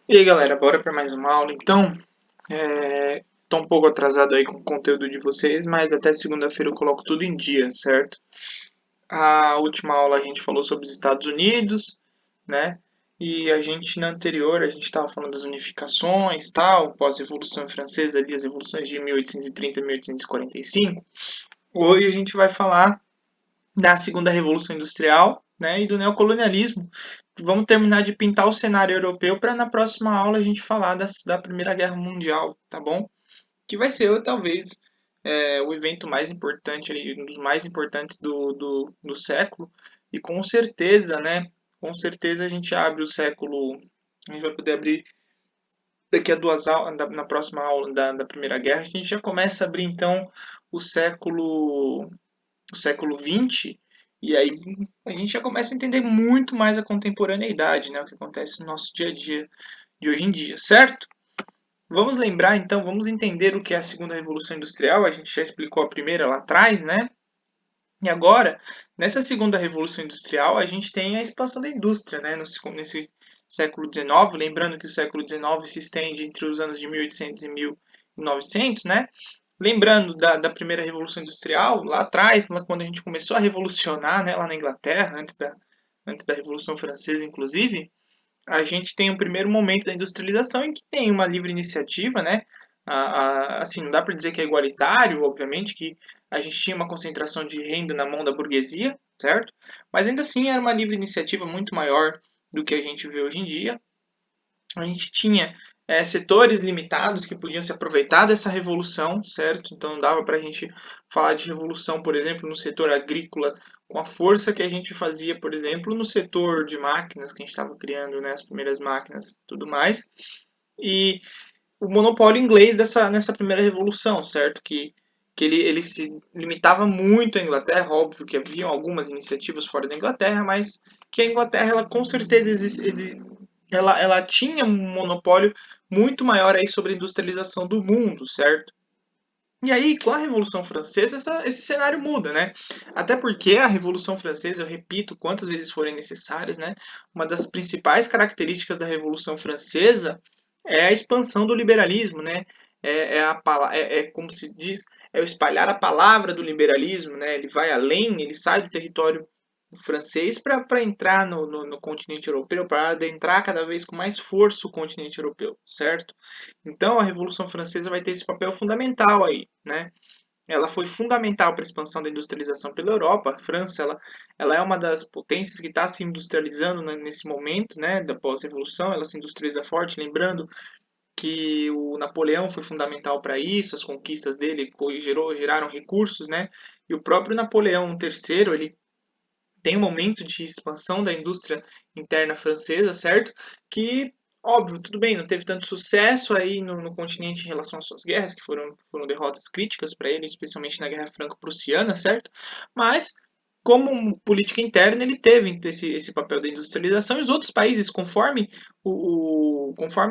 E aí galera, bora para mais uma aula então. Tô um pouco atrasado aí com o conteúdo de vocês, mas até segunda-feira eu coloco tudo em dia, certo? A última aula a gente falou sobre os Estados Unidos, né? E a gente na anterior a gente estava falando das unificações, tal, pós-revolução francesa, ali as revoluções de 1830 e 1845. Hoje a gente vai falar da segunda revolução industrial, né, e do neocolonialismo. Vamos terminar de pintar o cenário europeu para na próxima aula a gente falar da Primeira Guerra Mundial, tá bom? Que vai ser talvez o evento mais importante, um dos mais importantes do século. E com certeza, né? Com certeza a gente abre o século. A gente vai poder abrir daqui a duas aulas, na próxima aula da Primeira Guerra, a gente já começa a abrir então o século o século XX, e aí a gente já começa a entender muito mais a contemporaneidade, né, o que acontece no nosso dia a dia de hoje em dia, certo? Vamos lembrar então, vamos entender o que é a segunda revolução industrial, a gente já explicou a primeira lá atrás, né? E agora, nessa segunda revolução industrial, a gente tem a expansão da indústria, né, nesse século XIX, lembrando que o século XIX se estende entre os anos de 1800 e 1900, né? Lembrando da primeira revolução industrial, lá atrás, lá quando a gente começou a revolucionar, né, lá na Inglaterra, antes da Revolução Francesa, inclusive, a gente tem o primeiro momento da industrialização em que tem uma livre iniciativa, né? Assim, não dá para dizer que é igualitário, obviamente, que a gente tinha uma concentração de renda na mão da burguesia, certo? Mas ainda assim era uma livre iniciativa muito maior do que a gente vê hoje em dia. A gente tinha setores limitados que podiam se aproveitar dessa revolução, certo? Então dava para a gente falar de revolução, por exemplo, no setor agrícola, com a força que a gente fazia, por exemplo, no setor de máquinas, que a gente estava criando, né, as primeiras máquinas e tudo mais. E o monopólio inglês nessa primeira revolução, certo? Que ele se limitava muito à Inglaterra, óbvio que haviam algumas iniciativas fora da Inglaterra, mas que a Inglaterra ela com certeza ela tinha um monopólio muito maior aí sobre a industrialização do mundo, certo? E aí, com a Revolução Francesa, esse cenário muda, né? Até porque a Revolução Francesa, eu repito quantas vezes forem necessárias, né? Uma das principais características da Revolução Francesa é a expansão do liberalismo, né? Como se diz, é o espalhar a palavra do liberalismo, né? Ele vai além, ele sai do território francês para entrar no continente europeu, para adentrar cada vez com mais força o continente europeu, certo? Então a Revolução Francesa vai ter esse papel fundamental aí, né? Ela foi fundamental para a expansão da industrialização pela Europa. A França ela é uma das potências que está se industrializando, né, nesse momento, né, da pós-revolução. Ela se industrializa forte, lembrando que o Napoleão foi fundamental para isso, as conquistas dele geraram recursos, né? E o próprio Napoleão III, ele tem um momento de expansão da indústria interna francesa, certo? Que, óbvio, tudo bem, não teve tanto sucesso aí no continente em relação às suas guerras, que foram derrotas críticas para ele, especialmente na Guerra Franco-Prussiana, certo? Mas, como política interna, ele teve esse papel da industrialização e os outros países, conforme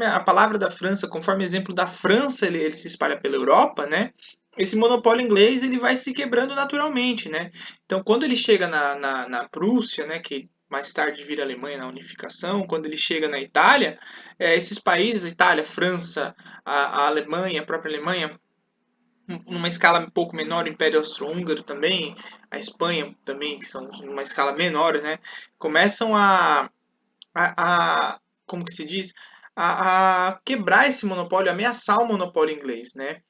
a palavra da França, conforme o exemplo da França, ele se espalha pela Europa, né? Esse monopólio inglês ele vai se quebrando naturalmente, né? Então, quando ele chega na Prússia, né, que mais tarde vira Alemanha na unificação, quando ele chega na Itália, esses países, Itália, França, a Alemanha, a própria Alemanha, numa escala um pouco menor, o Império Austro-Húngaro também, a Espanha também, que são numa escala menor, né, começam a como que se diz, a quebrar esse monopólio, ameaçar o monopólio inglês, né?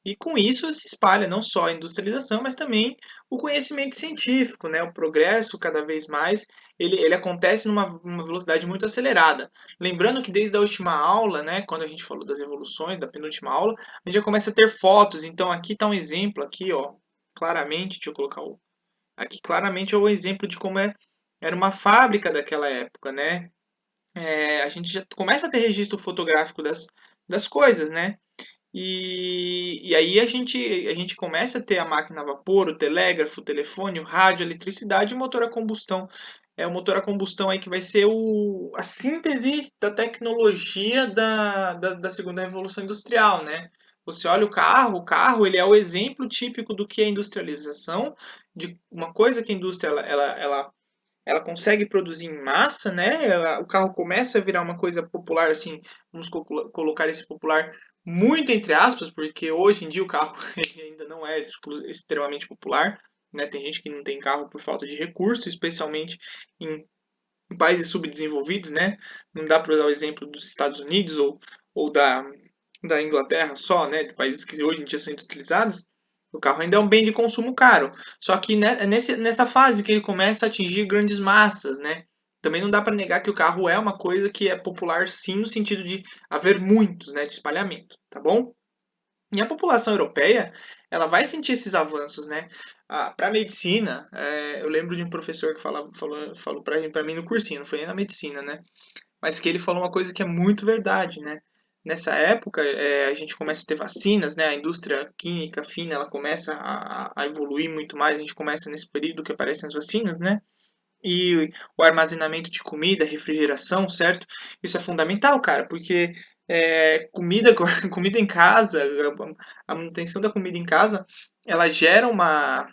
E com isso se espalha não só a industrialização, mas também o conhecimento científico, né? O progresso cada vez mais ele acontece numa velocidade muito acelerada. Lembrando que desde a última aula, né, quando a gente falou das evoluções, da penúltima aula, a gente já começa a ter fotos. Então aqui está um exemplo aqui, ó, claramente, deixa eu colocar aqui claramente é o exemplo de como era uma fábrica daquela época, né? A gente já começa a ter registro fotográfico das coisas, né? E aí a gente começa a ter a máquina a vapor, o telégrafo, o telefone, o rádio, a eletricidade e o motor a combustão. É o motor a combustão aí que vai ser a síntese da tecnologia da segunda revolução industrial, né? Você olha o carro ele é o exemplo típico do que é industrialização, de uma coisa que a indústria ela ela consegue produzir em massa, né? O carro começa a virar uma coisa popular, assim, vamos colocar esse popular muito entre aspas, porque hoje em dia o carro ainda não é extremamente popular, né? Tem gente que não tem carro por falta de recurso, especialmente em países subdesenvolvidos, né? Não dá para usar o exemplo dos Estados Unidos ou da Inglaterra só, né? De países que hoje em dia são utilizados. O carro ainda é um bem de consumo caro. Só que nessa fase que ele começa a atingir grandes massas, né? Também não dá para negar que o carro é uma coisa que é popular sim no sentido de haver muitos, né? De espalhamento, tá bom? E a população europeia, ela vai sentir esses avanços, né? Para a medicina, eu lembro de um professor que falou para mim no cursinho, não foi nem na medicina, né? Mas que ele falou uma coisa que é muito verdade, né? Nessa época, a gente começa a ter vacinas, né? A indústria química fina, ela começa a evoluir muito mais. A gente começa nesse período que aparecem as vacinas, né? E o armazenamento de comida, refrigeração, certo? Isso é fundamental, cara, porque comida, comida em casa, a manutenção da comida em casa, ela gera uma,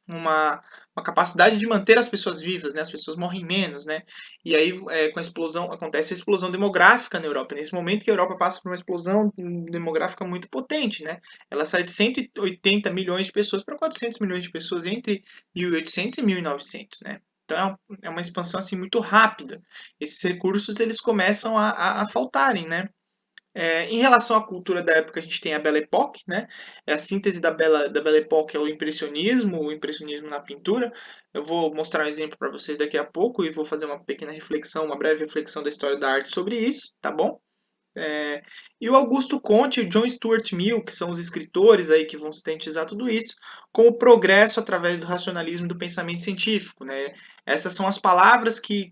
uma capacidade de manter as pessoas vivas, né? As pessoas morrem menos, né? E aí, com a explosão, acontece a explosão demográfica na Europa. Nesse momento que a Europa passa por uma explosão demográfica muito potente, né? Ela sai de 180 milhões de pessoas para 400 milhões de pessoas entre 1800 e 1900, né? Então é uma expansão assim muito rápida. Esses recursos eles começam a faltarem, né? Em relação à cultura da época, a gente tem a Belle Époque, né? É a síntese da Belle Époque é o impressionismo na pintura. Eu vou mostrar um exemplo para vocês daqui a pouco e vou fazer uma pequena reflexão, uma breve reflexão da história da arte sobre isso, tá bom? E o Augusto Comte e o John Stuart Mill, que são os escritores aí que vão sintetizar tudo isso, com o progresso através do racionalismo e do pensamento científico, né? Essas são as palavras que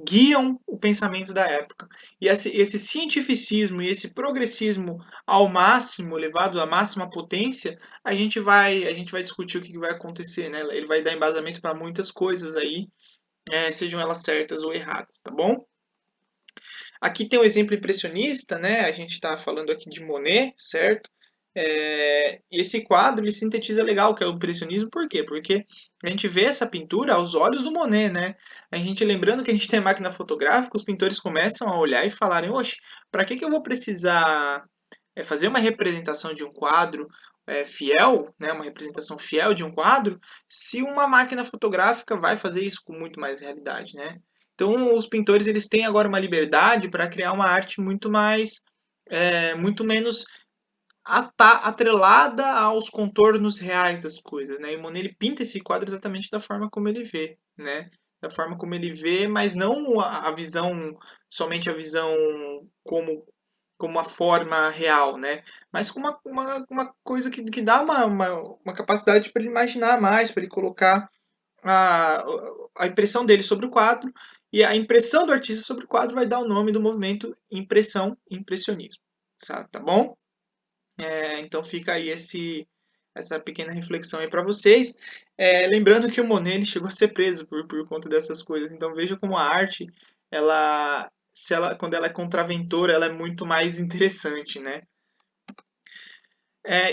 guiam o pensamento da época. E esse cientificismo e esse progressismo ao máximo, elevado à máxima potência, a gente vai discutir o que vai acontecer, né? Ele vai dar embasamento para muitas coisas aí, sejam elas certas ou erradas, tá bom? Aqui tem um exemplo impressionista, né? A gente está falando aqui de Monet, certo? E esse quadro ele sintetiza legal o que é o impressionismo, por quê? Porque a gente vê essa pintura aos olhos do Monet, né? A gente lembrando que a gente tem a máquina fotográfica, os pintores começam a olhar e falarem: oxe, para que eu vou precisar fazer uma representação de um quadro fiel, né? Uma representação fiel de um quadro, se uma máquina fotográfica vai fazer isso com muito mais realidade, né? Então, os pintores eles têm agora uma liberdade para criar uma arte muito menos atrelada aos contornos reais das coisas, né? E Monet ele pinta esse quadro exatamente da forma como ele vê, né? Da forma como ele vê, mas não a visão somente a visão como uma forma real, né? Mas com uma coisa que dá uma capacidade para ele imaginar mais, para ele colocar a, a impressão dele sobre o quadro, e a impressão do artista sobre o quadro vai dar o nome do movimento impressionismo. Tá bom? Então fica aí essa pequena reflexão aí para vocês. Lembrando que o Monet ele chegou a ser preso por conta dessas coisas. Então veja como a arte, quando ela é contraventora, ela é muito mais interessante, né?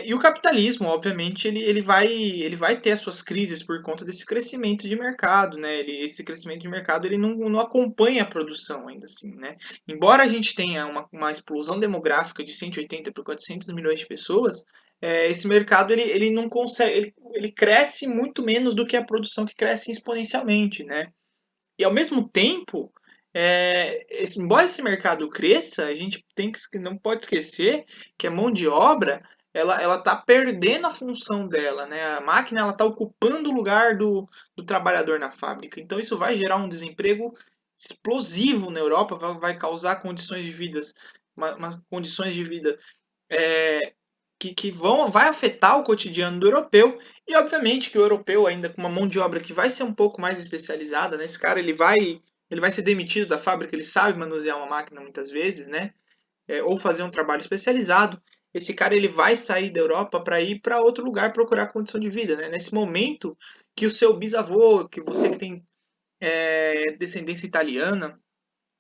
E o capitalismo, obviamente, ele vai ter as suas crises por conta desse crescimento de mercado, né? Esse crescimento de mercado ele não acompanha a produção ainda assim, né? Embora a gente tenha uma explosão demográfica de 180 por 400 milhões de pessoas, esse mercado ele não consegue, ele cresce muito menos do que a produção que cresce exponencialmente, né? E ao mesmo tempo, embora esse mercado cresça, a gente não pode esquecer que a mão de obra ela está perdendo a função dela, né? A máquina ela está ocupando o lugar do trabalhador na fábrica. Então isso vai gerar um desemprego explosivo na Europa, vai causar condições de vida, condições de vida é, que vai afetar o cotidiano do europeu e obviamente que o europeu ainda com uma mão de obra que vai ser um pouco mais especializada, né? Esse cara ele vai ser demitido da fábrica, ele sabe manusear uma máquina muitas vezes, né? Ou fazer um trabalho especializado. Esse cara ele vai sair da Europa para ir para outro lugar procurar condição de vida, né? Nesse momento que o seu bisavô, que você que tem descendência italiana,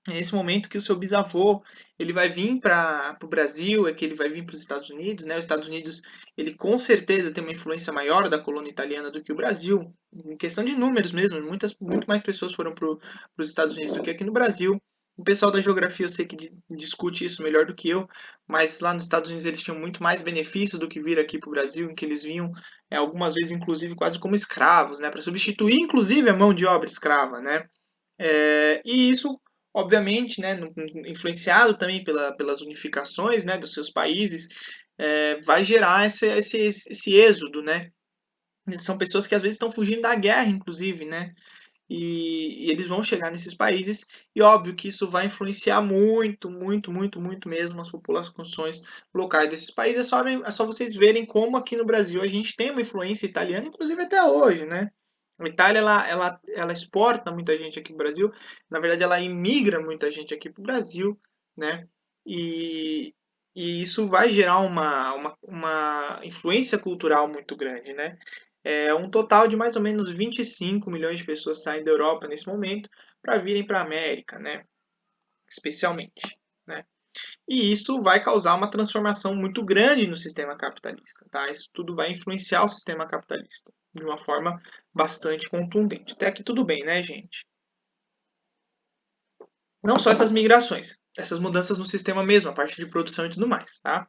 É nesse momento que o seu bisavô ele vai vir para o Brasil, é que ele vai vir para os Estados Unidos, né? Os Estados Unidos ele com certeza tem uma influência maior da colônia italiana do que o Brasil, em questão de números mesmo. Muito mais pessoas foram para os Estados Unidos do que aqui no Brasil. O pessoal da geografia eu sei que discute isso melhor do que eu, mas lá nos Estados Unidos eles tinham muito mais benefícios do que vir aqui para o Brasil, em que eles vinham algumas vezes inclusive quase como escravos, né? Para substituir inclusive a mão de obra escrava, né? E isso, obviamente, né, influenciado também pelas unificações, né, dos seus países, vai gerar esse êxodo, né? São pessoas que às vezes estão fugindo da guerra, inclusive, né? E eles vão chegar nesses países e óbvio que isso vai influenciar muito, muito, muito, muito mesmo as populações locais desses países. É só vocês verem como aqui no Brasil a gente tem uma influência italiana, inclusive até hoje, né? A Itália ela exporta muita gente aqui para o Brasil, na verdade ela imigra muita gente aqui para o Brasil, né? E, e isso vai gerar uma influência cultural muito grande, né? Um total de mais ou menos 25 milhões de pessoas saem da Europa nesse momento para virem para a América, né? Especialmente, né? E isso vai causar uma transformação muito grande no sistema capitalista, tá? Isso tudo vai influenciar o sistema capitalista de uma forma bastante contundente. Até aqui tudo bem, né, gente? Não só essas migrações, essas mudanças no sistema mesmo, a parte de produção e tudo mais, tá?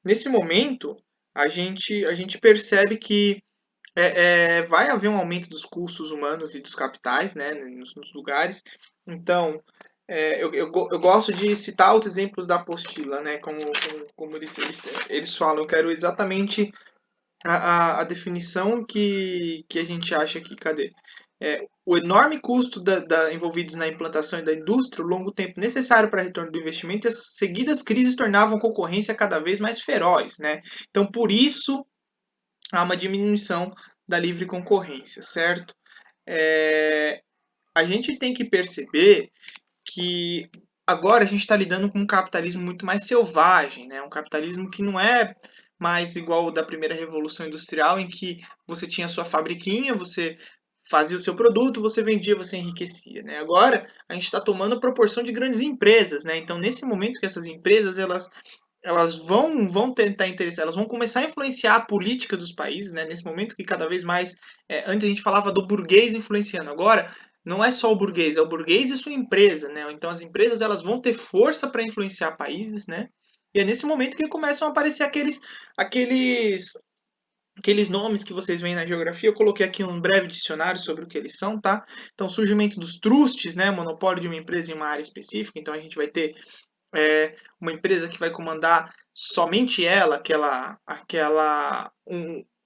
Nesse momento, a gente percebe que vai haver um aumento dos custos humanos e dos capitais, né, nos lugares. Então, eu gosto de citar os exemplos da apostila, né, como eles falam. Eu quero exatamente a definição que a gente acha aqui. Cadê? O enorme custo envolvidos na implantação da indústria, o longo tempo necessário para retorno do investimento e as seguidas crises tornavam a concorrência cada vez mais feroz, né? Então, por isso, há uma diminuição da livre concorrência, certo? A gente tem que perceber que agora a gente está lidando com um capitalismo muito mais selvagem, né? Um capitalismo que não é mais igual ao da primeira revolução industrial, em que você tinha a sua fabriquinha, você fazia o seu produto, você vendia, você enriquecia, né? Agora a gente está tomando a proporção de grandes empresas, né? Então nesse momento que essas empresas elas vão tentar interessar, elas vão começar a influenciar a política dos países, né? Nesse momento que cada vez mais, antes a gente falava do burguês influenciando, agora não é só o burguês, é o burguês e sua empresa, né? Então as empresas elas vão ter força para influenciar países, né? E é nesse momento que começam a aparecer aqueles, aqueles nomes que vocês veem na geografia. Eu coloquei aqui um breve dicionário sobre o que eles são, tá? Então, surgimento dos trusts, né? Monopólio de uma empresa em uma área específica. Então, a gente vai ter uma empresa que vai comandar somente ela,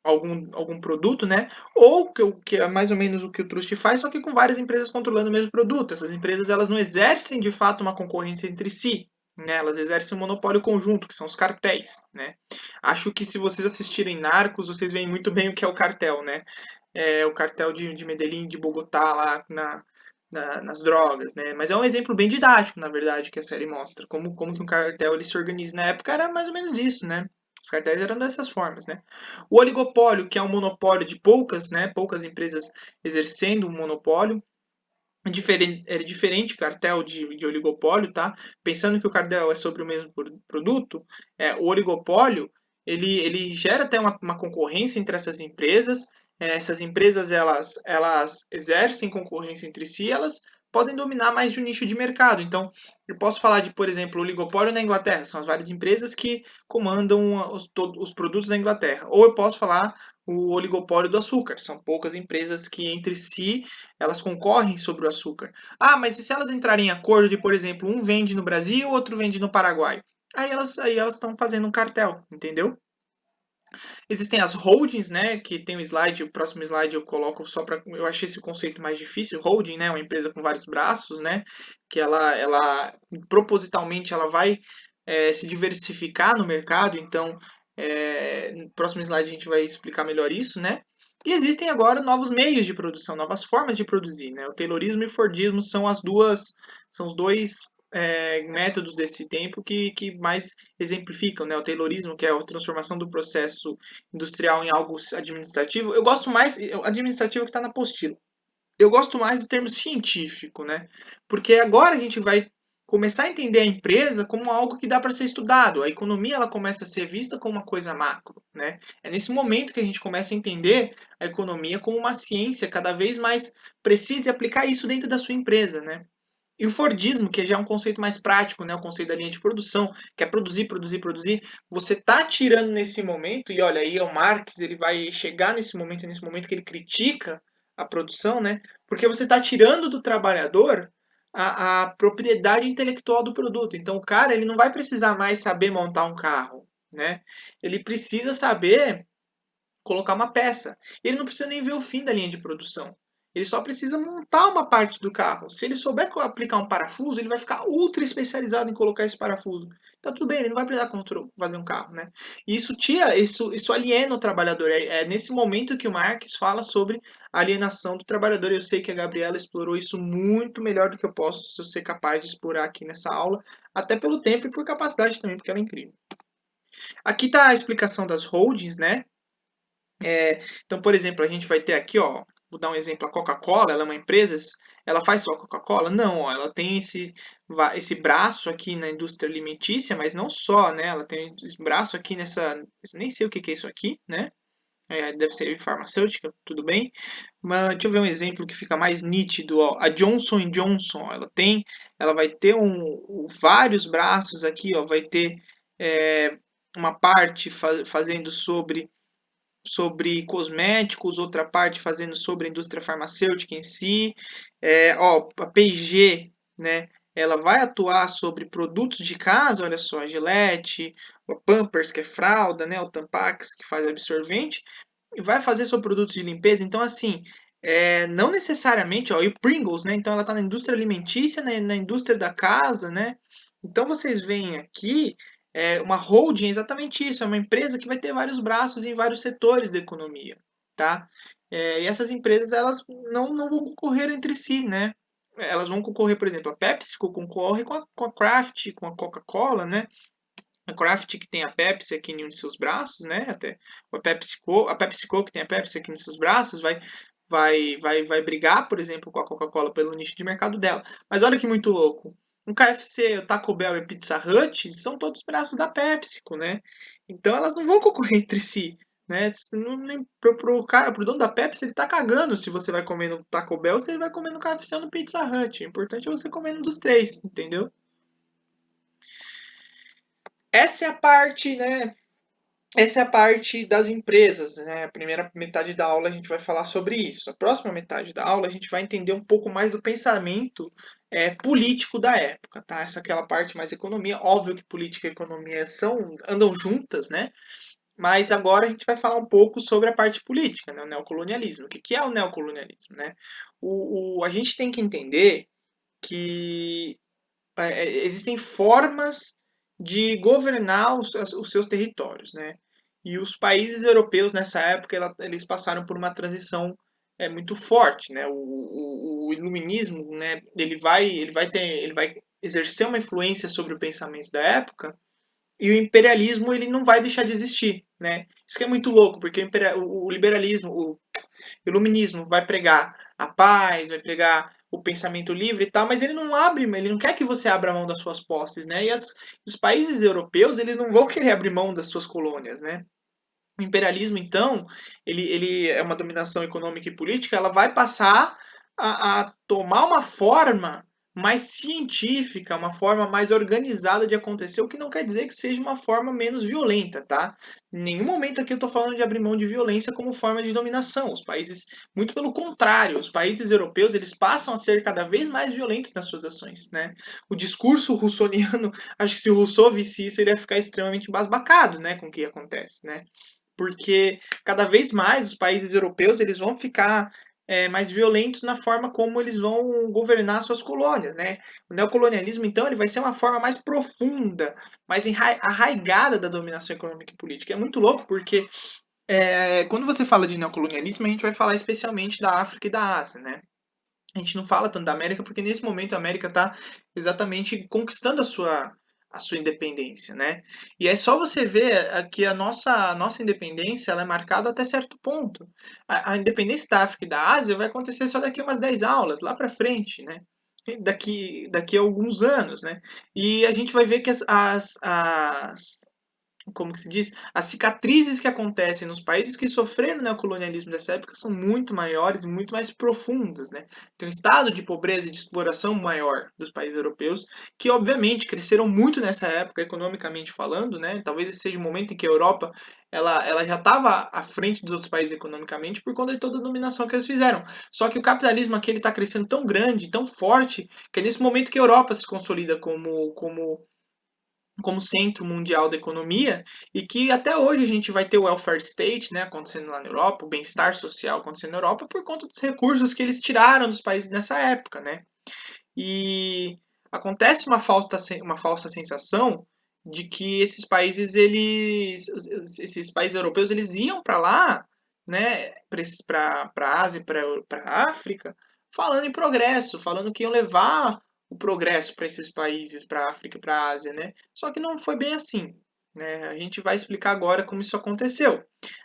algum produto, né? Ou que é mais ou menos o que o Trust faz, só que com várias empresas controlando o mesmo produto. Essas empresas elas não exercem de fato uma concorrência entre si. Né, elas exercem um monopólio conjunto, que são os cartéis. Né? Acho que se vocês assistirem Narcos, vocês veem muito bem o que é o cartel. Né? O cartel de Medellín, de Bogotá, lá nas drogas, né? Mas é um exemplo bem didático, na verdade, que a série mostra. Como que um cartel ele se organiza. Na época era mais ou menos isso, né? Os cartéis eram dessas formas, né? O oligopólio, que é um monopólio de poucas, né? Poucas empresas exercendo um monopólio. Diferente cartel de oligopólio, tá? Pensando que o cartel é sobre o mesmo produto, o oligopólio ele gera até uma concorrência entre essas empresas. Essas empresas elas exercem concorrência entre si, elas podem dominar mais de um nicho de mercado. Então, eu posso falar de, por exemplo, o oligopólio na Inglaterra, são as várias empresas que comandam os produtos da Inglaterra. Ou eu posso falar o oligopólio do açúcar, são poucas empresas que entre si elas concorrem sobre o açúcar. Ah, mas e se elas entrarem em acordo de, por exemplo, um vende no Brasil, outro vende no Paraguai? Aí elas estão fazendo um cartel, entendeu? Existem as holdings, né, que tem um slide, o próximo slide eu coloco só para, eu achei esse conceito mais difícil. Holding, né, uma empresa com vários braços, né, que ela propositalmente ela vai se diversificar no mercado. Então, no próximo slide a gente vai explicar melhor isso, né. E existem agora novos meios de produção, novas formas de produzir, né. O Taylorismo e o Fordismo são os dois métodos desse tempo que mais exemplificam, né? O Taylorismo, que é a transformação do processo industrial em algo administrativo. Eu gosto mais administrativo que está na apostila. Eu gosto mais do termo científico, né? Porque agora a gente vai começar a entender a empresa como algo que dá para ser estudado. A economia ela começa a ser vista como uma coisa macro, né? É nesse momento que a gente começa a entender a economia como uma ciência cada vez mais precisa e aplicar isso dentro da sua empresa, né? E o Fordismo, que já é um conceito mais prático, né? O conceito da linha de produção, que é produzir, produzir, produzir. Você está tirando nesse momento, e olha aí, o Marx ele vai chegar nesse momento que ele critica a produção, né? Porque você está tirando do trabalhador a propriedade intelectual do produto. Então o cara ele não vai precisar mais saber montar um carro, né? Ele precisa saber colocar uma peça. Ele não precisa nem ver o fim da linha de produção. Ele só precisa montar uma parte do carro. Se ele souber aplicar um parafuso, ele vai ficar ultra especializado em colocar esse parafuso. Tá tudo bem, ele não vai precisar fazer um carro, né? E isso tira, isso aliena o trabalhador. É nesse momento que o Marx fala sobre a alienação do trabalhador. Eu sei que a Gabriela explorou isso muito melhor do que eu posso se eu ser capaz de explorar aqui nessa aula, até pelo tempo e por capacidade também, porque ela é incrível. Aqui está a explicação das holdings, né? Então, por exemplo, a gente vai ter aqui, ó, vou dar um exemplo, a Coca-Cola, ela é uma empresa, ela faz só Coca-Cola? Não, ó, ela tem esse braço aqui na indústria alimentícia, mas não só, né? Ela tem esse braço aqui nessa, nem sei o que é isso aqui, né? Deve ser farmacêutica, tudo bem. Mas deixa eu ver um exemplo que fica mais nítido, ó. A Johnson Johnson, ó, ela vai ter vários braços aqui, ó, vai ter uma parte fazendo sobre cosméticos, outra parte fazendo sobre a indústria farmacêutica em si. A P&G, né, ela vai atuar sobre produtos de casa, olha só, a Gillette, o Pampers, que é fralda, né, o Tampax, que faz absorvente, e vai fazer sobre produtos de limpeza. Então, assim, não necessariamente, ó, e o Pringles, né, então ela está na indústria alimentícia, né, na indústria da casa, né, então vocês veem aqui uma holding é exatamente isso, é uma empresa que vai ter vários braços em vários setores da economia, tá? E essas empresas elas não vão concorrer entre si, né? Elas vão concorrer, por exemplo, a PepsiCo concorre com a Kraft, com a Coca-Cola, né? A Kraft que tem a Pepsi aqui em um de seus braços, né? Até a PepsiCo que tem a Pepsi aqui nos seus braços vai brigar, por exemplo, com a Coca-Cola pelo nicho de mercado dela. Mas olha que muito louco. O KFC, o Taco Bell e a Pizza Hut são todos braços da PepsiCo, né? Então elas não vão concorrer entre si, né? Pro dono da Pepsi, ele tá cagando se você vai comer no Taco Bell ou se ele vai comer no KFC ou no Pizza Hut. O importante é você comer um dos três, entendeu? Essa é a parte, né? Essa é a parte das empresas, né? A primeira metade da aula a gente vai falar sobre isso. A próxima metade da aula a gente vai entender um pouco mais do pensamento político da época, tá? Essa é aquela parte mais economia. Óbvio que política e economia andam juntas, né? Mas agora a gente vai falar um pouco sobre a parte política, né? O neocolonialismo. O que é o neocolonialismo, né? A gente tem que entender que existem formas de governar os seus territórios, né? E os países europeus nessa época eles passaram por uma transição muito forte, né? O iluminismo, né? Ele vai exercer uma influência sobre o pensamento da época e o imperialismo ele não vai deixar de existir, né? Isso que é muito louco, porque o liberalismo, o iluminismo vai pregar a paz, vai pregar o pensamento livre e tal, mas ele não abre, ele não quer que você abra mão das suas posses, né? E os países europeus, eles não vão querer abrir mão das suas colônias, né? O imperialismo, então, ele é uma dominação econômica e política, ela vai passar a tomar uma forma mais científica, uma forma mais organizada de acontecer, o que não quer dizer que seja uma forma menos violenta, tá? Em nenhum momento aqui eu estou falando de abrir mão de violência como forma de dominação. Os países, muito pelo contrário, os países europeus, eles passam a ser cada vez mais violentos nas suas ações, né? O discurso russoniano, acho que se o Rousseau visse isso, ele ia ficar extremamente embasbacado, né, com o que acontece, né? Porque cada vez mais os países europeus eles vão ficar mais violentos na forma como eles vão governar suas colônias, né? O neocolonialismo, então, ele vai ser uma forma mais profunda, mais arraigada da dominação econômica e política. É muito louco porque quando você fala de neocolonialismo, a gente vai falar especialmente da África e da Ásia, né? A gente não fala tanto da América porque nesse momento a América está exatamente conquistando a sua independência, né? E é só você ver que a nossa independência ela é marcada até certo ponto. A independência da África e da Ásia vai acontecer só daqui a umas 10 aulas, lá para frente, né? Daqui a alguns anos, né? E a gente vai ver que como que se diz, as cicatrizes que acontecem nos países que sofreram neocolonialismo dessa época são muito maiores e muito mais profundas, né? Tem um estado de pobreza e de exploração maior dos países europeus, que obviamente cresceram muito nessa época, economicamente falando, né? Talvez esse seja o momento em que a Europa ela já estava à frente dos outros países economicamente por conta de toda a dominação que eles fizeram. Só que o capitalismo aqui está crescendo tão grande, tão forte, que é nesse momento que a Europa se consolida como centro mundial da economia e que até hoje a gente vai ter o welfare state, né, acontecendo lá na Europa, o bem-estar social acontecendo na Europa por conta dos recursos que eles tiraram dos países nessa época, né? E acontece uma falsa sensação de que esses países europeus eles iam para lá, né, para a Ásia, para a África, falando em progresso, falando que iam levar o progresso para esses países, para a África e para a Ásia, né? Só que não foi bem assim, né? A gente vai explicar agora como isso aconteceu.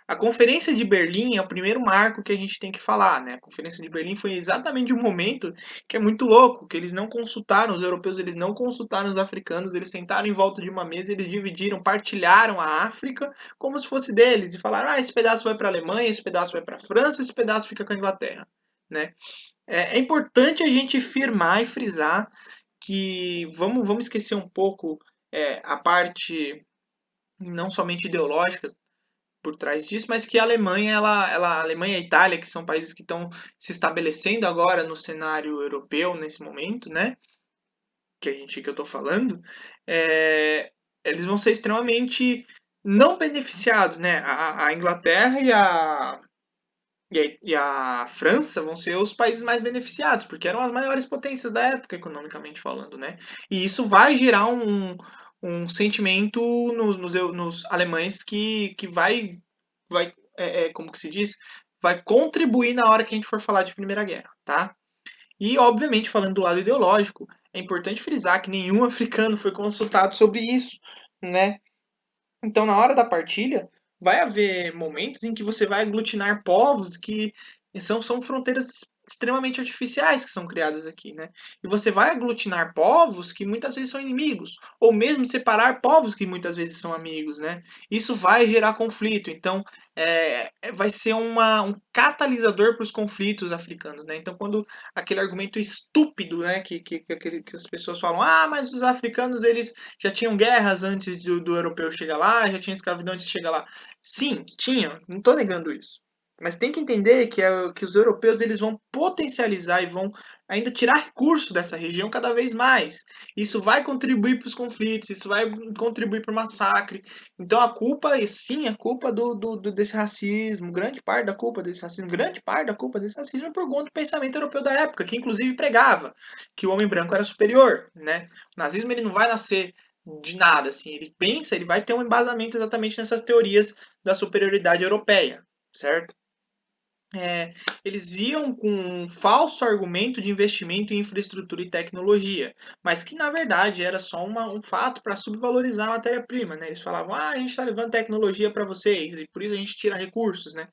A Conferência de Berlim é o primeiro marco que a gente tem que falar, né? A Conferência de Berlim foi exatamente o momento que é muito louco, que eles não consultaram, os europeus eles não consultaram os africanos, eles sentaram em volta de uma mesa, eles dividiram, partilharam a África como se fosse deles, e falaram, esse pedaço vai para a Alemanha, esse pedaço vai para a França, esse pedaço fica com a Inglaterra, né? É importante a gente firmar e frisar que vamos esquecer um pouco a parte não somente ideológica por trás disso, mas que a Alemanha, a Alemanha e a Itália, que são países que estão se estabelecendo agora no cenário europeu nesse momento, né? Que eu estou falando, eles vão ser extremamente não beneficiados, né? A Inglaterra e a França vão ser os países mais beneficiados, porque eram as maiores potências da época, economicamente falando, né? E isso vai gerar um sentimento nos alemães que vai como que se diz? Vai contribuir na hora que a gente for falar de Primeira Guerra, tá? E, obviamente, falando do lado ideológico, é importante frisar que nenhum africano foi consultado sobre isso, né? Então, na hora da partilha, vai haver momentos em que você vai aglutinar povos que são fronteiras extremamente artificiais que são criadas aqui, né? E você vai aglutinar povos que muitas vezes são inimigos, ou mesmo separar povos que muitas vezes são amigos, né? Isso vai gerar conflito. Então, vai ser um catalisador para os conflitos africanos, né? Então, quando aquele argumento estúpido, né, que as pessoas falam, mas os africanos eles já tinham guerras antes do europeu chegar lá, já tinha escravidão antes de chegar lá. Sim, tinha, não estou negando isso. Mas tem que entender que os europeus eles vão potencializar e vão ainda tirar recurso dessa região cada vez mais. Isso vai contribuir para os conflitos, isso vai contribuir para o massacre. Então a culpa, sim, é culpa desse racismo, grande parte da culpa desse racismo, grande parte da culpa desse racismo é por conta do pensamento europeu da época, que inclusive pregava que o homem branco era superior, né? O nazismo ele não vai nascer de nada, assim, ele pensa, ele vai ter um embasamento exatamente nessas teorias da superioridade europeia, certo? Eles viam com um falso argumento de investimento em infraestrutura e tecnologia, mas que na verdade era só um fato para subvalorizar a matéria-prima, né? Eles falavam, a gente está levando tecnologia para vocês e por isso a gente tira recursos, né?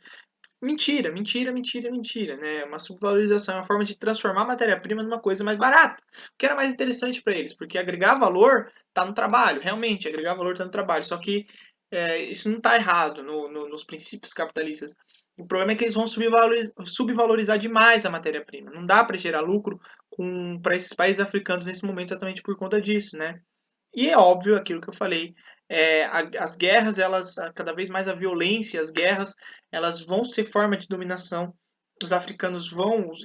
Mentira, mentira, mentira, mentira, né? Uma subvalorização é uma forma de transformar a matéria-prima numa coisa mais barata, o que era mais interessante para eles, porque agregar valor está no trabalho, realmente, agregar valor está no trabalho, só que isso não está errado nos princípios capitalistas. O problema é que eles vão subvalorizar demais a matéria-prima. Não dá para gerar lucro para esses países africanos nesse momento exatamente por conta disso, né? E é óbvio aquilo que eu falei, as guerras, cada vez mais a violência, as guerras, elas vão ser forma de dominação. Os africanos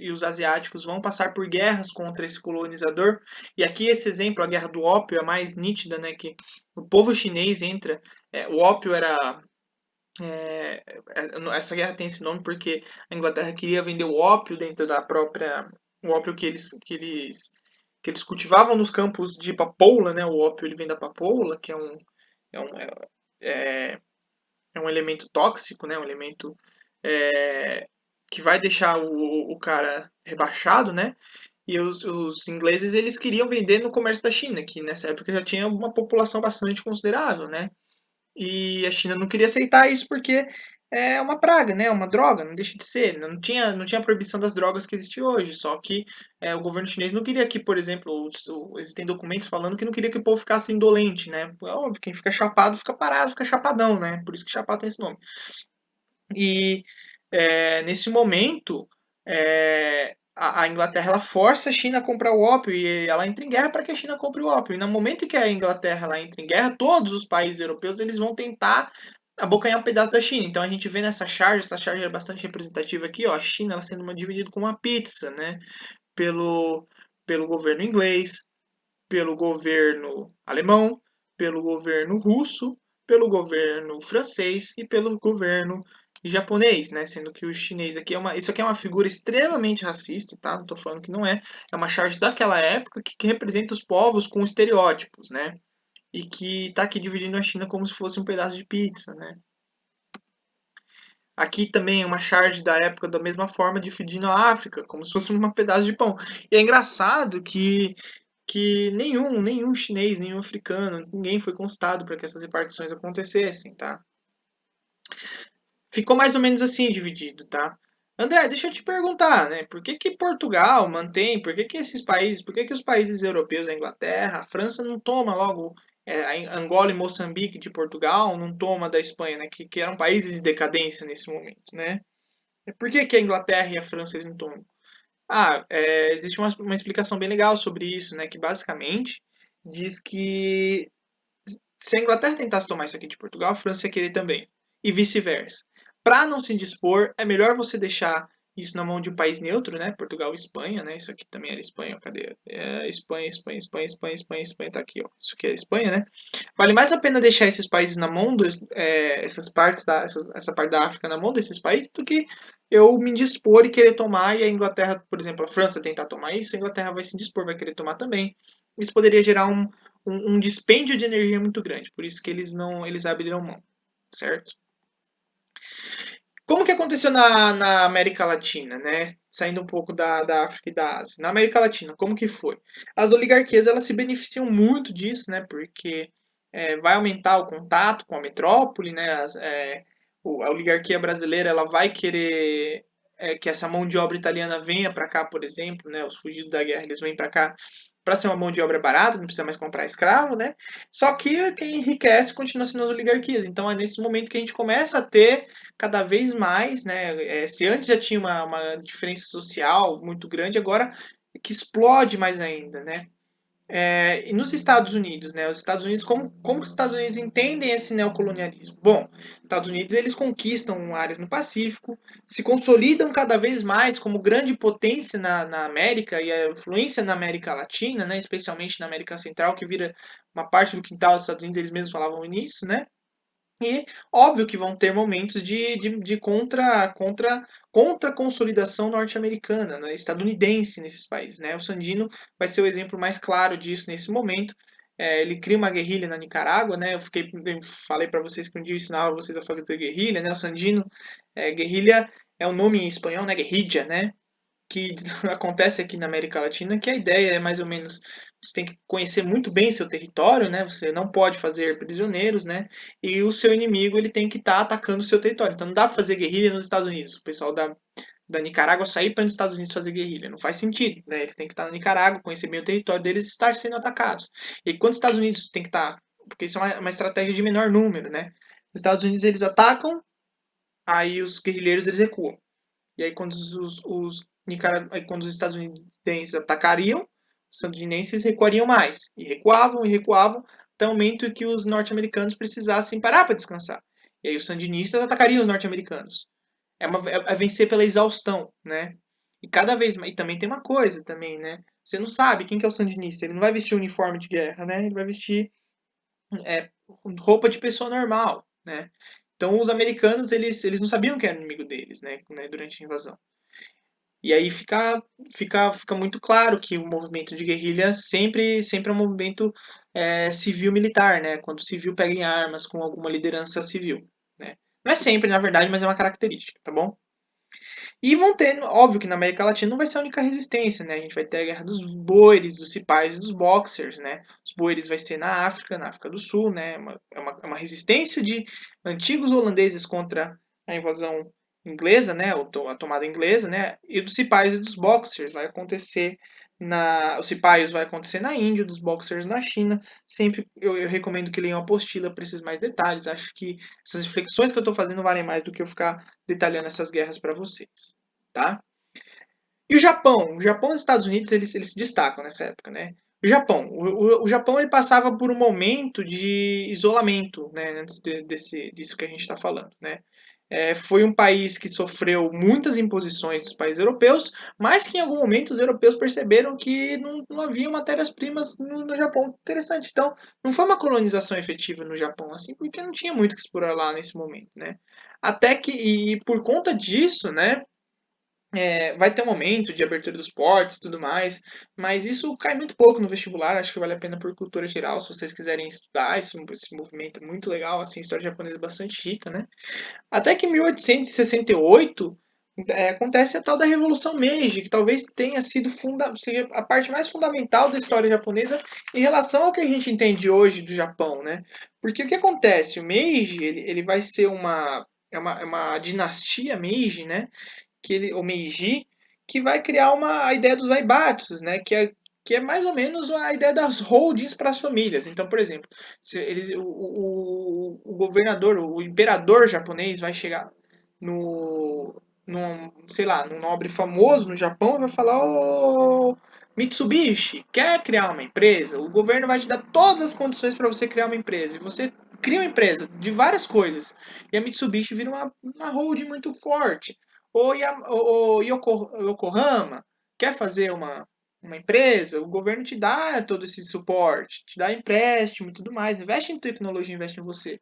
e os asiáticos vão passar por guerras contra esse colonizador. E aqui esse exemplo, a guerra do ópio, é mais nítida, né? Que o povo chinês entra. O ópio era essa guerra tem esse nome porque a Inglaterra queria vender o ópio dentro da própria o ópio que eles cultivavam nos campos de papoula, né? O ópio ele vem da papoula, que é um, é, é um elemento tóxico, né? Um elemento que vai deixar o cara rebaixado, né? E os ingleses eles queriam vender no comércio da China, que nessa época já tinha uma população bastante considerável, né? E a China não queria aceitar isso porque é uma praga, né? Uma droga, não deixa de ser. Não tinha a proibição das drogas que existe hoje. Só que o governo chinês não queria que, por exemplo, existem documentos falando que não queria que o povo ficasse indolente, né? É óbvio, quem fica chapado fica parado, fica chapadão, né? Por isso que chapado tem esse nome. E nesse momento, a Inglaterra ela força a China a comprar o ópio e ela entra em guerra para que a China compre o ópio. E no momento em que a Inglaterra ela entra em guerra, todos os países europeus eles vão tentar abocanhar um pedaço da China. Então a gente vê nessa charge, essa charge é bastante representativa aqui, ó, a China ela sendo dividida como uma pizza, né? Pelo, pelo governo inglês, pelo governo alemão, pelo governo russo, pelo governo francês e pelo governo japonês, né? Sendo que o chinês aqui isso aqui é uma figura extremamente racista, tá? Não estou falando que não é. É uma charge daquela época que representa os povos com estereótipos, né? E que está aqui dividindo a China como se fosse um pedaço de pizza, né? Aqui também é uma charge da época da mesma forma dividindo a África, como se fosse um pedaço de pão. E é engraçado que nenhum chinês, nenhum africano, ninguém foi consultado para que essas repartições acontecessem, tá? Ficou mais ou menos assim dividido, tá? André, deixa eu te perguntar, né? Por que que Portugal mantém, por que que esses países, por que que os países europeus, a Inglaterra, a França não toma logo a Angola e Moçambique de Portugal, não toma da Espanha, né? Que eram países de decadência nesse momento, né? Por que que a Inglaterra e a França eles não tomam? Existe uma explicação bem legal sobre isso, né? Que basicamente diz que se a Inglaterra tentasse tomar isso aqui de Portugal, a França ia querer também. E vice-versa. Para não se dispor, é melhor você deixar isso na mão de um país neutro, né? Portugal e Espanha, né? Isso aqui também era Espanha, cadê? Espanha, Espanha, Espanha, Espanha, Espanha, Espanha, tá aqui, ó. Isso aqui é Espanha, né? Vale mais a pena deixar esses países na mão, essas partes essa parte da África na mão desses países, do que eu me dispor e querer tomar, e a Inglaterra, por exemplo, a França tentar tomar isso, a Inglaterra vai se dispor, vai querer tomar também. Isso poderia gerar um dispêndio de energia muito grande, por isso que eles abriram mão, certo? Como que aconteceu na América Latina, né? Saindo um pouco da África e da Ásia. Na América Latina, como que foi? As oligarquias elas se beneficiam muito disso, né? Porque vai aumentar o contato com a metrópole, né? A oligarquia brasileira ela vai querer que essa mão de obra italiana venha para cá, por exemplo, né? Os fugidos da guerra eles vêm para cá para ser uma mão de obra barata, não precisa mais comprar escravo, né? Só que quem enriquece continua sendo as oligarquias. Então é nesse momento que a gente começa a ter cada vez mais, né? Se antes já tinha uma diferença social muito grande, agora que explode mais ainda, né? E nos Estados Unidos, né? Os Estados Unidos, como os Estados Unidos entendem esse neocolonialismo? Bom, os Estados Unidos eles conquistam áreas no Pacífico, se consolidam cada vez mais como grande potência na América e a influência na América Latina, né? Especialmente na América Central, que vira uma parte do quintal dos Estados Unidos, eles mesmos falavam nisso, né? E óbvio que vão ter momentos de contra consolidação norte-americana, né, estadunidense nesses países. Né? O Sandino vai ser o exemplo mais claro disso nesse momento. Ele cria uma guerrilha na Nicarágua, né? Eu falei para vocês que um dia eu ensinava vocês a fazer guerrilha, né? O Sandino, guerrilha é o nome em espanhol, né? Guerrilla, né? Que acontece aqui na América Latina, que a ideia é mais ou menos você tem que conhecer muito bem seu território, né? Você não pode fazer prisioneiros, né? E o seu inimigo ele tem que estar atacando o seu território. Então não dá para fazer guerrilha nos Estados Unidos. O pessoal da Nicarágua sair para os Estados Unidos fazer guerrilha. Não faz sentido, né? Eles têm que estar na Nicarágua, conhecer bem o território deles e estar sendo atacados. E quando os Estados Unidos tem que estar, porque isso é uma estratégia de menor número, né? Os Estados Unidos eles atacam, aí os guerrilheiros eles recuam. E aí quando os estadunidenses atacariam, os estadunidenses recuariam mais. E recuavam, até o momento em que os norte-americanos precisassem parar para descansar. E aí os sandinistas atacariam os norte-americanos. É vencer pela exaustão, né? E cada vez mais. E também tem uma coisa também, né? Você não sabe quem que é o sandinista. Ele não vai vestir uniforme de guerra, né? Ele vai vestir é, roupa de pessoa normal, né? Então os americanos eles não sabiam que era inimigo deles, né? Durante a invasão. E aí fica muito claro que o movimento de guerrilha sempre é um movimento civil-militar, né? Quando o civil pega em armas com alguma liderança civil, né? Não é sempre, na verdade, mas é uma característica, tá bom? E vão ter, óbvio que na América Latina não vai ser a única resistência, né? A gente vai ter a guerra dos boeres, dos cipais e dos boxers, né? Os boeres vai ser na África do Sul, né? É uma resistência de antigos holandeses contra a invasão inglesa, né? A tomada inglesa, né? E dos cipais e dos boxers vai acontecer os cipaios vai acontecer na Índia, dos boxers na China. Sempre eu recomendo que leiam a apostila para esses mais detalhes. Acho que essas reflexões que eu estou fazendo valem mais do que eu ficar detalhando essas guerras para vocês, tá? E o Japão? O Japão e os Estados Unidos eles se destacam nessa época, né? O Japão ele passava por um momento de isolamento, né? Antes disso que a gente está falando, né? Foi um país que sofreu muitas imposições dos países europeus, mas que em algum momento os europeus perceberam que não havia matérias-primas no Japão. Interessante. Então, não foi uma colonização efetiva no Japão, assim, porque não tinha muito que explorar lá nesse momento, né? Até que, e por conta disso, né? Vai ter um momento de abertura dos portos e tudo mais, mas isso cai muito pouco no vestibular, acho que vale a pena por cultura geral, se vocês quiserem estudar esse movimento é muito legal, assim, a história japonesa é bastante rica, né? Até que em 1868 acontece a tal da Revolução Meiji, que talvez tenha sido seja a parte mais fundamental da história japonesa em relação ao que a gente entende hoje do Japão, né? Porque o que acontece? O Meiji, ele vai ser uma dinastia Meiji, né? O Meiji, que vai criar a ideia dos aibatsus, né? Que é mais ou menos a ideia das holdings para as famílias. Então, por exemplo, se eles, o governador, o imperador japonês vai chegar sei lá, num nobre famoso no Japão e vai falar: Ô Mitsubishi, quer criar uma empresa? O governo vai te dar todas as condições para você criar uma empresa. E você cria uma empresa de várias coisas. E a Mitsubishi vira uma holding muito forte. O Yokohama quer fazer uma empresa, o governo te dá todo esse suporte, te dá empréstimo e tudo mais, investe em tecnologia, investe em você.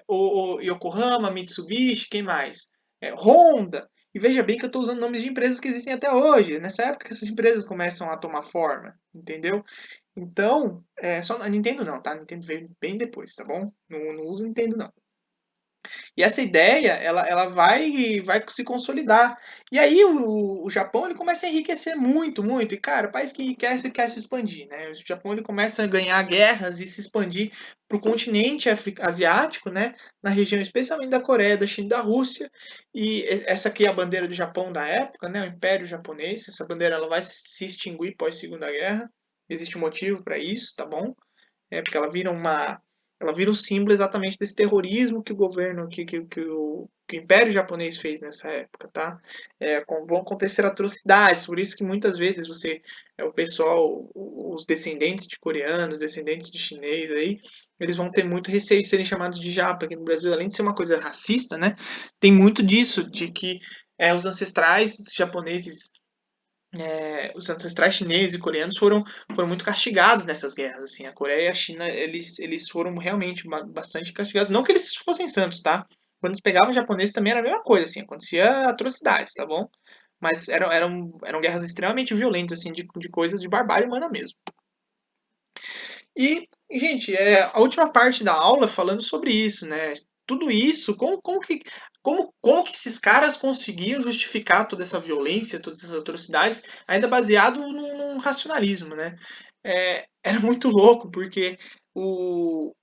O Yokohama, Mitsubishi, quem mais? Honda. E veja bem que eu estou usando nomes de empresas que existem até hoje. Nessa época que essas empresas começam a tomar forma, entendeu? Então, só a Nintendo não, tá? A Nintendo veio bem depois, tá bom? Não uso Nintendo não. E essa ideia, ela vai se consolidar. E aí o Japão ele começa a enriquecer muito, muito. E cara, o país que enriquece quer se expandir, né? O Japão ele começa a ganhar guerras e se expandir para o continente asiático, né? Na região especialmente da Coreia, da China e da Rússia. E essa aqui é a bandeira do Japão da época, né? O Império Japonês. Essa bandeira ela vai se extinguir pós Segunda Guerra. Existe um motivo para isso, tá bom? Porque ela vira um símbolo exatamente desse terrorismo que o governo, que o Império Japonês fez nessa época, tá? Vão acontecer atrocidades, por isso que muitas vezes o pessoal, os descendentes de coreanos, descendentes de chinês aí, eles vão ter muito receio de serem chamados de japa aqui no Brasil, além de ser uma coisa racista, né? Tem muito disso, de que os ancestrais japoneses os ancestrais chineses e coreanos foram muito castigados nessas guerras. Assim, a Coreia e a China eles foram realmente bastante castigados. Não que eles fossem santos, tá? Quando eles pegavam os japoneses também era a mesma coisa, assim, acontecia atrocidades, tá bom? Mas eram guerras extremamente violentas, assim, de coisas de barbárie humana mesmo. Gente, a última parte da aula falando sobre isso, né? Tudo isso, como que esses caras conseguiam justificar toda essa violência, todas essas atrocidades, ainda baseado num racionalismo, né? Era muito louco, porque o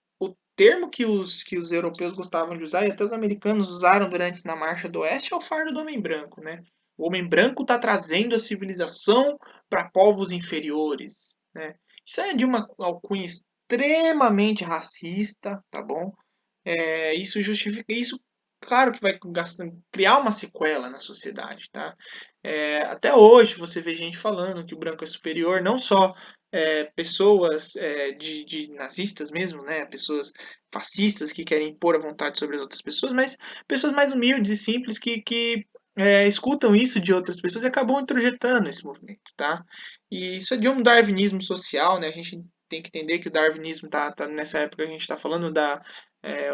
termo que os europeus gostavam de usar, e até os americanos usaram na Marcha do Oeste, é o fardo do homem branco, né? O homem branco está trazendo a civilização para povos inferiores, né? Isso é de uma alcunha extremamente racista, tá bom? Isso justifica isso, claro que vai criar uma sequela na sociedade, tá? Até hoje você vê gente falando que o branco é superior, não só pessoas de nazistas mesmo, né? Pessoas fascistas que querem impor a vontade sobre as outras pessoas, mas pessoas mais humildes e simples que escutam isso de outras pessoas e acabam introjetando esse movimento, tá? E isso é de um darwinismo social, né? A gente tem que entender que o darwinismo tá nessa época que a gente está falando da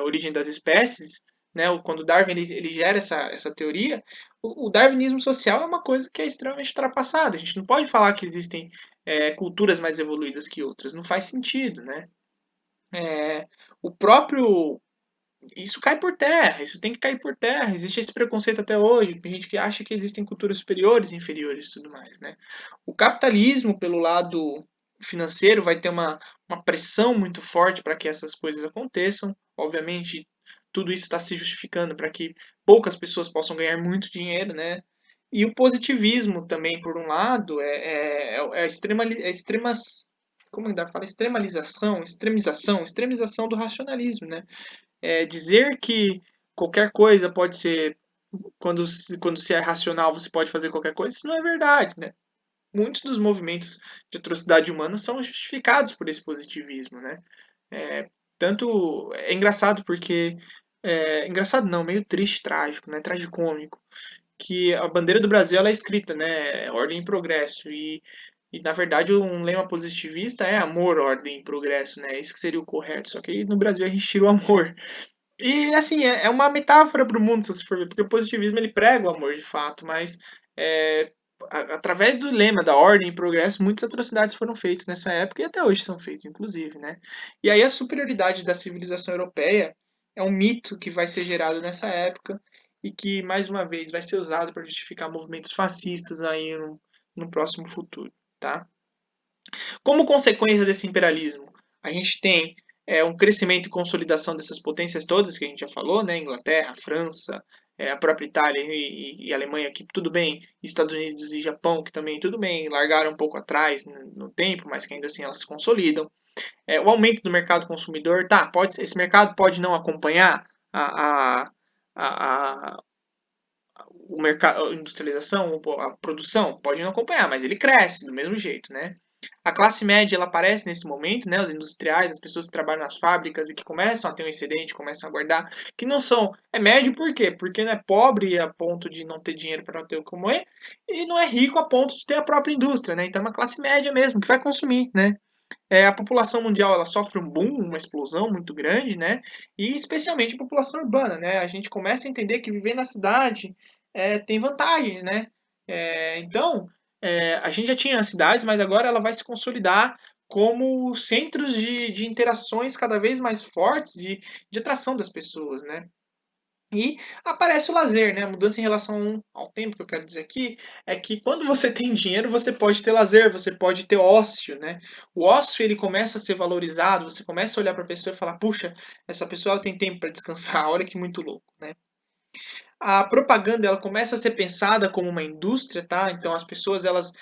origem das espécies, né? Quando Darwin ele gera essa teoria, o darwinismo social é uma coisa que é extremamente ultrapassada. A gente não pode falar que existem culturas mais evoluídas que outras, não faz sentido, né? O próprio isso cai por terra, isso tem que cair por terra. Existe esse preconceito até hoje, tem gente que acha que existem culturas superiores e inferiores e tudo mais, né? O capitalismo, pelo lado financeiro, vai ter uma pressão muito forte para que essas coisas aconteçam. Obviamente, tudo isso está se justificando para que poucas pessoas possam ganhar muito dinheiro, né? E o positivismo também, por um lado, é a como dá para falar? Extremização do racionalismo, né? Dizer que qualquer coisa pode ser, quando se é racional, você pode fazer qualquer coisa, isso não é verdade, né? Muitos dos movimentos de atrocidade humana são justificados por esse positivismo, né? É, tanto é engraçado porque engraçado não, meio triste, trágico, né? Tragicômico, que a bandeira do Brasil ela é escrita, né? Ordem e progresso e na verdade um lema positivista é amor, ordem e progresso, né? Isso que seria o correto. Só que no Brasil a gente tira o amor. E assim, é uma metáfora para o mundo, se você for ver, porque o positivismo ele prega o amor de fato, mas é, através do lema da ordem e progresso, muitas atrocidades foram feitas nessa época e até hoje são feitas, inclusive, né? E aí a superioridade da civilização europeia é um mito que vai ser gerado nessa época e que, mais uma vez, vai ser usado para justificar movimentos fascistas aí no próximo futuro, tá? Como consequência desse imperialismo, a gente tem um crescimento e consolidação dessas potências todas que a gente já falou, né? Inglaterra, França, a própria Itália e Alemanha, que tudo bem, Estados Unidos e Japão, que também tudo bem, largaram um pouco atrás no tempo, mas que ainda assim elas se consolidam. O aumento do mercado consumidor, tá, esse mercado pode não acompanhar a, a o mercado, a industrialização, a produção, pode não acompanhar, mas ele cresce do mesmo jeito, né? A classe média ela aparece nesse momento, né? Os industriais, as pessoas que trabalham nas fábricas e que começam a ter um excedente, começam a guardar, que não são. É médio por quê? Porque não é pobre a ponto de não ter dinheiro para não ter o que comer e não é rico a ponto de ter a própria indústria, né? Então é uma classe média mesmo que vai consumir, né? A população mundial ela sofre um boom, uma explosão muito grande, né? E especialmente a população urbana, né? A gente começa a entender que viver na cidade tem vantagens, né? Então, a gente já tinha cidades, mas agora ela vai se consolidar como centros de interações cada vez mais fortes de atração das pessoas, né? E aparece o lazer, né? A mudança em relação ao tempo que eu quero dizer aqui é que quando você tem dinheiro, você pode ter lazer, você pode ter ócio, né? O ócio ele começa a ser valorizado, você começa a olhar para a pessoa e falar: "Puxa, essa pessoa ela tem tempo para descansar". Olha que muito louco, né? A propaganda ela começa a ser pensada como uma indústria, tá? Então as pessoas elas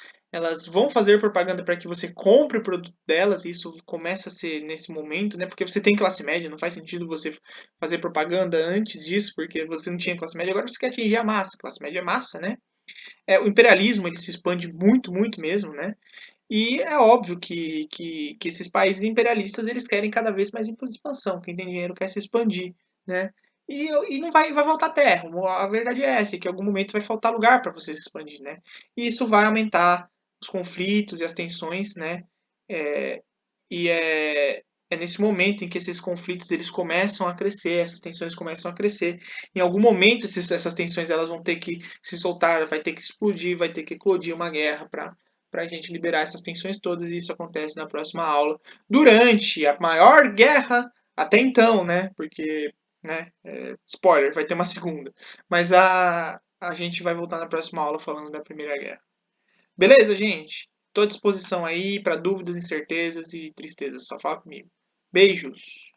vão fazer propaganda para que você compre o produto delas, e isso começa a ser nesse momento, né? Porque você tem classe média, não faz sentido você fazer propaganda antes disso, porque você não tinha classe média, agora você quer atingir a massa. Classe média é massa, né? O imperialismo ele se expande muito, muito mesmo, né? E é óbvio que esses países imperialistas eles querem cada vez mais expansão. Quem tem dinheiro quer se expandir, né? E não vai voltar terra. A verdade é essa, que em algum momento vai faltar lugar para você se expandir, né? E isso vai aumentar os conflitos e as tensões, né? É, e é nesse momento em que esses conflitos eles começam a crescer, essas tensões começam a crescer. Em algum momento essas tensões elas vão ter que se soltar, vai ter que explodir, vai ter que eclodir uma guerra para a gente liberar essas tensões todas, e isso acontece na próxima aula, durante a maior guerra até então, né? Porque, né? Spoiler, vai ter uma segunda. Mas a gente vai voltar na próxima aula falando da Primeira Guerra. Beleza, gente? Estou à disposição aí para dúvidas, incertezas e tristezas. Só fala comigo. Beijos!